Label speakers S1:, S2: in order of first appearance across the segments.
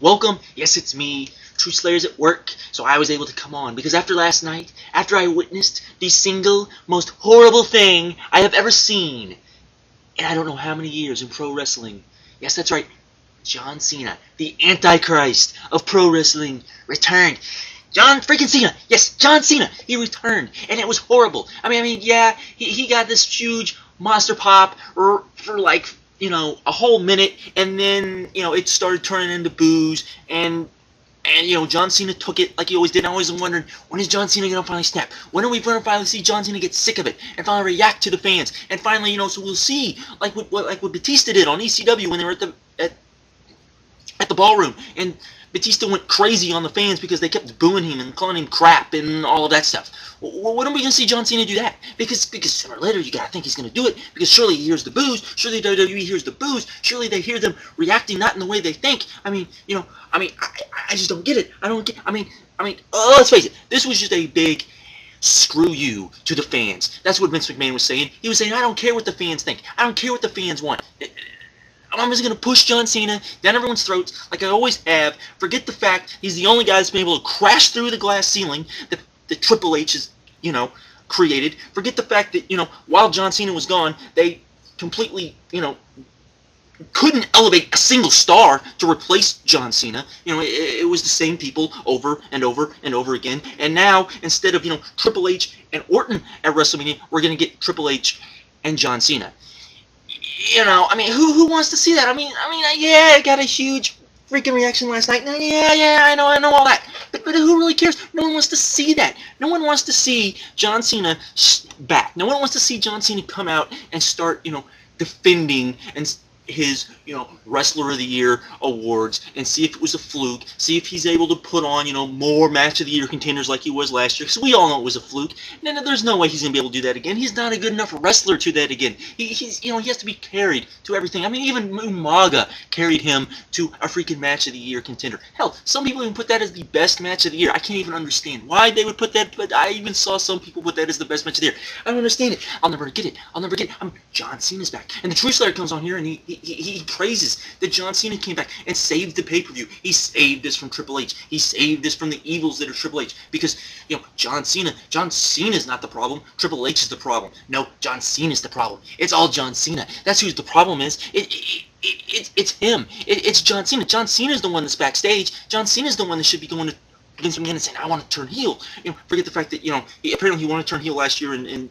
S1: Welcome. Yes, it's me. Truthslayer's at work, so I was able to come on. Because after last night, after I witnessed the single most horrible thing I have ever seen, and I don't know how many years in pro wrestling. Yes, that's right. John Cena, the Antichrist of pro wrestling, returned. John freaking Cena. Yes, John Cena. He returned, and it was horrible. Yeah, he got this huge monster pop for like, a whole minute, and then, it started turning into boos, and John Cena took it like he always did. And I always wondered, when is John Cena going to finally snap? When are we going to finally see John Cena get sick of it and finally react to the fans? And finally, so we'll see, like what Batista did on ECW when they were at the ballroom, and Batista went crazy on the fans because they kept booing him and calling him crap and all of that stuff. When are we going to see John Cena do that? Because sooner or later you got to think he's going to do it, because surely he hears the boos, surely WWE hears the boos, surely they hear them reacting not in the way they think. I just don't get it. Let's face it, this was just a big screw you to the fans. That's what Vince McMahon was saying. He was saying, I don't care what the fans think. I don't care what the fans want. I'm just going to push John Cena down everyone's throats like I always have. Forget the fact he's the only guy that's been able to crash through the glass ceiling that Triple H has, created. Forget the fact that, while John Cena was gone, they completely, couldn't elevate a single star to replace John Cena. It was the same people over and over and over again. And now, instead of, Triple H and Orton at WrestleMania, we're going to get Triple H and John Cena. Who wants to see that? I got a huge freaking reaction last night. I know all that. But who really cares? No one wants to see that. No one wants to see John Cena back. No one wants to see John Cena come out and start, defending and his, Wrestler of the Year awards, and see if it was a fluke, see if he's able to put on, more Match of the Year contenders like he was last year, because we all know it was a fluke. No, there's no way he's going to be able to do that again. He's not a good enough wrestler to that again. He has to be carried to everything. Even Umaga carried him to a freaking Match of the Year contender. Hell, some people even put that as the best Match of the Year. I can't even understand why they would put that, but I even saw some people put that as the best Match of the Year. I don't understand it. I'll never get it. John Cena's back. And the Truthslayer comes on here and he praises that John Cena came back and saved the pay-per-view. He saved us from Triple H. He saved us from the evils that are Triple H. Because, John Cena's not the problem. Triple H is the problem. No, John Cena's the problem. It's all John Cena. That's who the problem is. It's him. It's John Cena. John Cena's the one that's backstage. John Cena's the one that should be going to Vince McMahon and saying, I want to turn heel. Forget the fact that, apparently he wanted to turn heel last year, and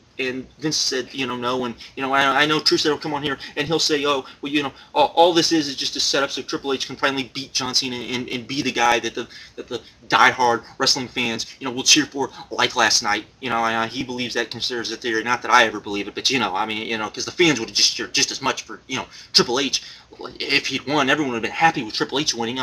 S1: Vince said, no, and, I know Truthslayer will come on here and he'll say, oh, well, all this is just a setup so Triple H can finally beat John Cena and be the guy that the diehard wrestling fans, will cheer for like last night. He believes that, considers the theory. Not that I ever believe it, but, because the fans would have just cheered just as much for, Triple H. If he'd won, everyone would have been happy with Triple H winning.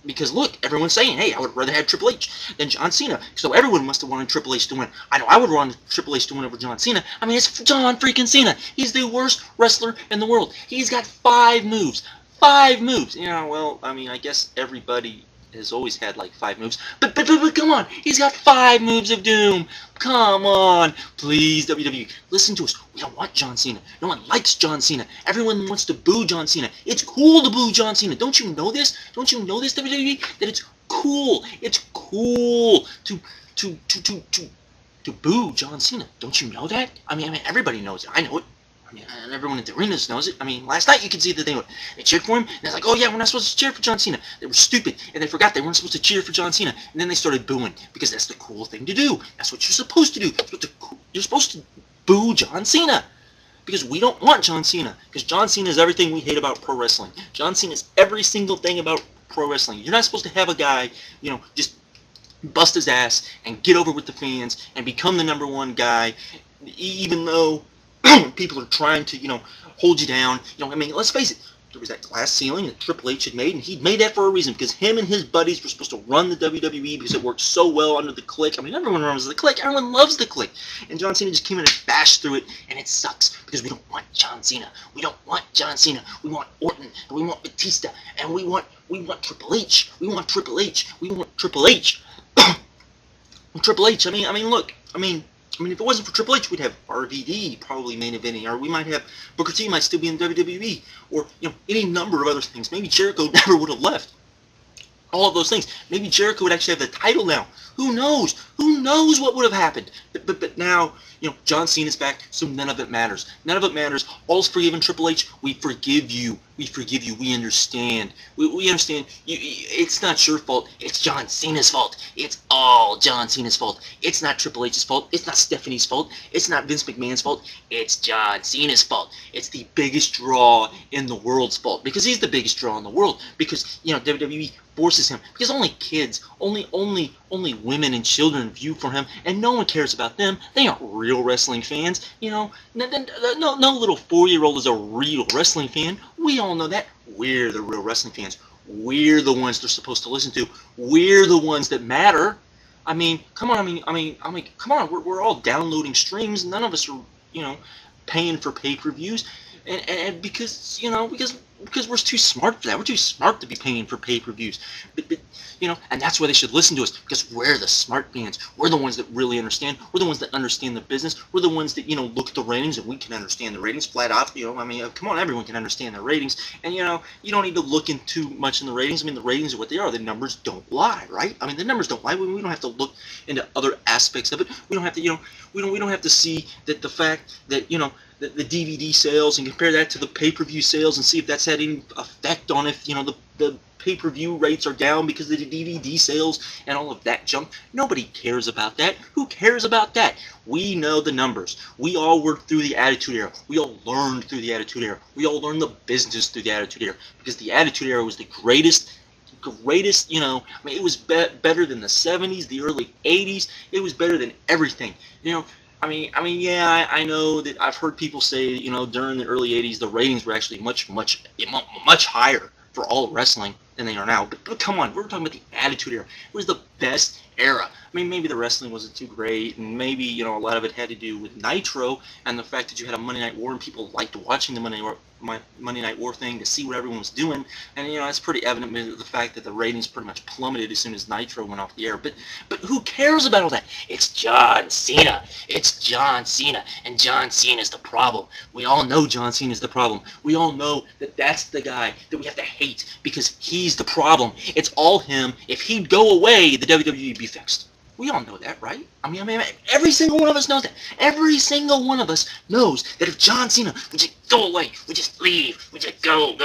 S1: Because look, everyone's saying, hey, I would rather have Triple H than John Cena. So everyone must have wanted Triple H to win. I know I would want Triple H to win over John Cena. It's John freaking Cena. He's the worst wrestler in the world. He's got 5 moves. 5 moves. I guess everybody has always had like 5 moves. But come on. He's got 5 moves of doom. Come on. Please, WWE. Listen to us. We don't want John Cena. No one likes John Cena. Everyone wants to boo John Cena. It's cool to boo John Cena. Don't you know this? Don't you know this, WWE? That it's cool. It's cool to boo John Cena. Don't you know that? Everybody knows it. I know it. And everyone in the arenas knows it. Last night you could see that they cheered for him, and they're like, oh yeah, we're not supposed to cheer for John Cena. They were stupid, and they forgot they weren't supposed to cheer for John Cena. And then they started booing, because that's the cool thing to do. That's what you're supposed to do. You're supposed to boo John Cena. Because we don't want John Cena. Because John Cena is everything we hate about pro wrestling. John Cena is every single thing about pro wrestling. You're not supposed to have a guy, just bust his ass and get over with the fans and become the number one guy, even though people are trying to, hold you down. Let's face it. There was that glass ceiling that Triple H had made, and he'd made that for a reason, because him and his buddies were supposed to run the WWE because it worked so well under the Clique. Everyone runs the Clique. Everyone loves the Clique. And John Cena just came in and bashed through it, and it sucks, because we don't want John Cena. We don't want John Cena. We want Orton, and we want Batista, and we want Triple H. We want Triple H. We want Triple H. Triple H, look, I mean, if it wasn't for Triple H, we'd have RVD probably main eventing, or we might have Booker T might still be in WWE, or any number of other things. Maybe Jericho never would have left. All of those things. Maybe Jericho would actually have the title now. Who knows? Who knows what would have happened? But now, John Cena's back, so none of it matters. None of it matters. All's forgiven, Triple H. We forgive you. We forgive you. We understand. We understand. It's not your fault. It's John Cena's fault. It's all John Cena's fault. It's not Triple H's fault. It's not Stephanie's fault. It's not Vince McMahon's fault. It's John Cena's fault. It's the biggest draw in the world's fault. Because he's the biggest draw in the world. Because, WWE forces him. Because only kids, only women and children view for him, and no one cares about them. They aren't real wrestling fans. No little 4-year-old is a real wrestling fan. We all know that. We're the real wrestling fans. We're the ones they're supposed to listen to. We're the ones that matter. I mean, come on. Come on. We're all downloading streams. None of us are, paying for pay-per-views, and because we're too smart for that. We're too smart to be paying for pay-per-views. But and that's why they should listen to us, because we're the smart fans. We're the ones that really understand. We're the ones that understand the business. We're the ones that, look at the ratings, and we can understand the ratings flat out. Come on, everyone can understand the ratings. And, you don't need to look in too much in the ratings. The ratings are what they are. The numbers don't lie, right? The numbers don't lie. We don't have to look into other aspects of it. We don't have to, we don't have to see that the fact that, the DVD sales and compare that to the pay-per-view sales and see if that's had any effect on if, the pay-per-view rates are down because of the DVD sales and all of that junk. Nobody cares about that. Who cares about that? We know the numbers. We all worked through the Attitude Era. We all learned through the Attitude Era. We all learned the business through the Attitude Era, because the Attitude Era was the greatest, it was better than the 70s, the early 80s. It was better than everything. I know that I've heard people say, during the early 80s, the ratings were actually much higher for all wrestling than they are now. But come on, we're talking about the Attitude Era. It was the best era. Maybe the wrestling wasn't too great, and maybe, a lot of it had to do with Nitro and the fact that you had a Monday Night War and people liked watching the Monday Night War thing to see what everyone was doing. And, it's pretty evident the fact that the ratings pretty much plummeted as soon as Nitro went off the air. But who cares about all that? It's John Cena. It's John Cena. And John Cena is the problem. We all know John Cena is the problem. We all know that that's the guy that we have to hate, because he's the problem. It's all him. If he'd go away, the WWE would be fixed. We all know that, right? Every single one of us knows that. Every single one of us knows that if John Cena would just go away, would just leave, would just go, the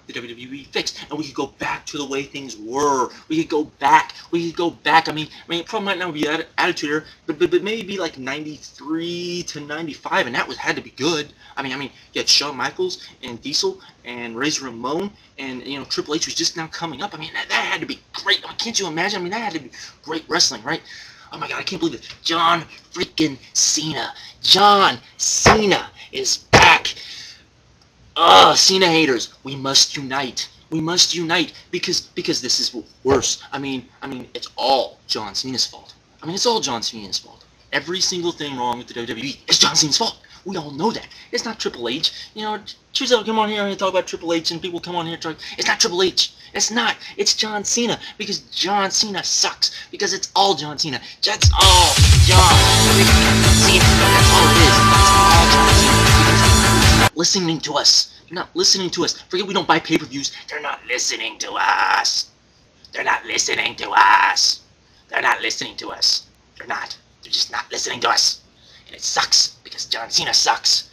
S1: WWE would be fixed, and we could go back to the way things were. We could go back. It probably might not be Attitude Era, but maybe like 93 to 95, and that had to be good. You had Shawn Michaels and Diesel and Razor Ramon, and Triple H was just now coming up. That had to be great. Can't you imagine? That had to be great wrestling, right? Oh my God, I can't believe it. John freaking Cena. John Cena is back. Cena haters, we must unite. We must unite, because this is worse. It's all John Cena's fault. It's all John Cena's fault. Every single thing wrong with the WWE is John Cena's fault. We all know that. It's not Triple H. Truthslayer will come on here and talk about Triple H, and people come on here and talk. It's not Triple H. It's not. It's John Cena, because John Cena sucks. Because it's all John Cena. That's all John Cena. That's all it is. It's all John Cena. They're not listening to us. They're not listening to us. Forget we don't buy pay-per-views. They're not listening to us. They're not listening to us. They're not listening to us. They're not. They're just not listening to us. And it sucks, because John Cena sucks.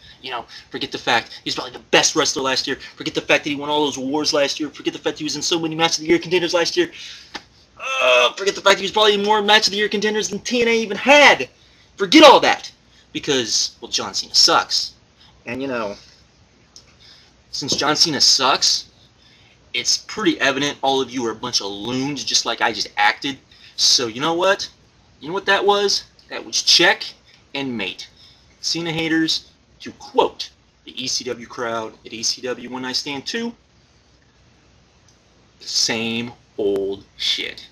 S1: Forget the fact he's probably the best wrestler last year. Forget the fact that he won all those awards last year. Forget the fact he was in so many Match of the Year contenders last year. Forget the fact he was probably in more Match of the Year contenders than TNA even had. Forget all that, because, well, John Cena sucks. And, since John Cena sucks, it's pretty evident all of you are a bunch of loons, just like I just acted. So, you know what? You know what that was? That was check and mate. Cena haters, to quote the ECW crowd at ECW One Night Stand 2, same old shit.